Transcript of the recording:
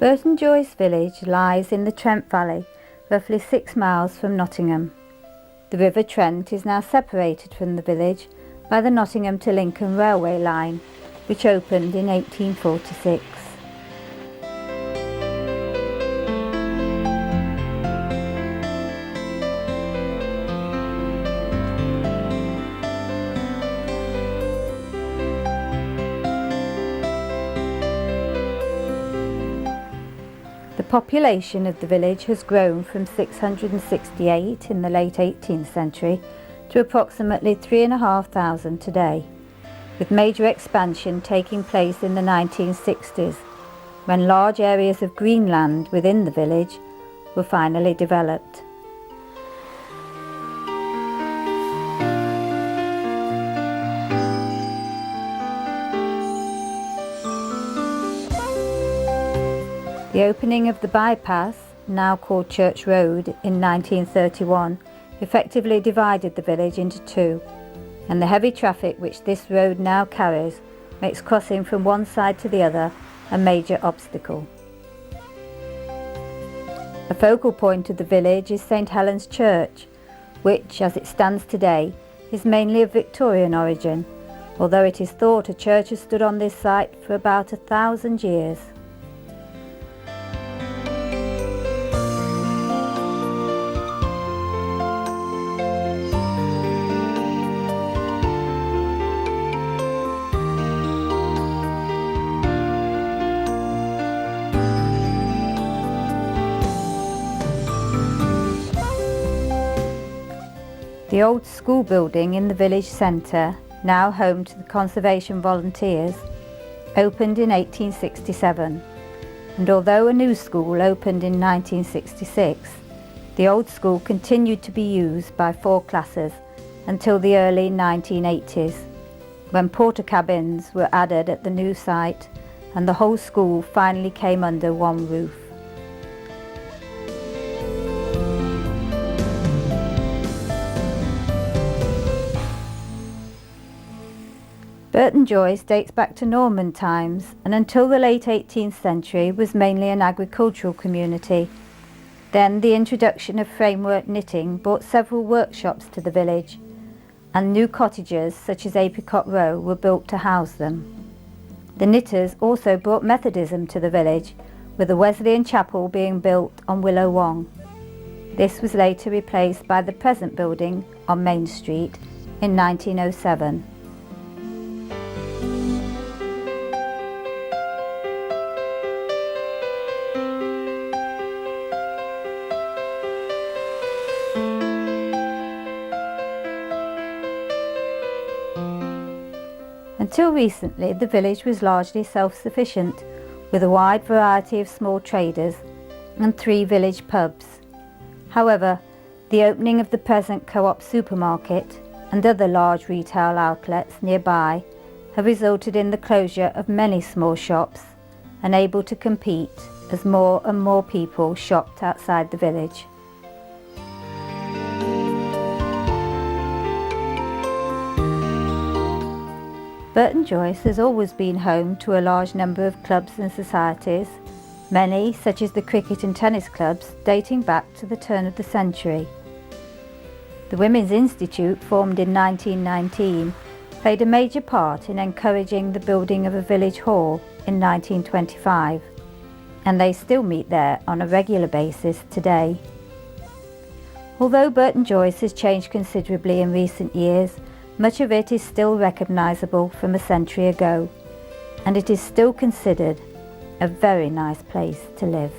Burton Joyce village lies in the Trent Valley, roughly 6 miles from Nottingham. The River Trent is now separated from the village by the Nottingham to Lincoln railway line, which opened in 1846. The population of the village has grown from 668 in the late 18th century to approximately 3,500 today, with major expansion taking place in the 1960s, when large areas of green land within the village were finally developed. The opening of the bypass, now called Church Road, in 1931 effectively divided the village into two, and the heavy traffic which this road now carries makes crossing from one side to the other a major obstacle. A focal point of the village is St Helen's Church, which, as it stands today, is mainly of Victorian origin, although it is thought a church has stood on this site for about 1,000 years. The old school building in the village centre, now home to the conservation volunteers, opened in 1867, and although a new school opened in 1966, the old school continued to be used by 4 classes until the early 1980s, when porter cabins were added at the new site and the whole school finally came under one roof. Burton Joyce dates back to Norman times, and until the late 18th century was mainly an agricultural community. Then the introduction of framework knitting brought several workshops to the village, and new cottages such as Apricot Row were built to house them. The knitters also brought Methodism to the village, with a Wesleyan chapel being built on Willow Wong. This was later replaced by the present building on Main Street in 1907. Until recently, the village was largely self-sufficient, with a wide variety of small traders and 3 village pubs. However, the opening of the present Co-op supermarket and other large retail outlets nearby have resulted in the closure of many small shops, unable to compete as more and more people shopped outside the village. Burton Joyce has always been home to a large number of clubs and societies, many, such as the cricket and tennis clubs, dating back to the turn of the century. The Women's Institute, formed in 1919, played a major part in encouraging the building of a village hall in 1925, and they still meet there on a regular basis today. Although Burton Joyce has changed considerably in recent years, much of it is still recognisable from a century ago, and it is still considered a very nice place to live.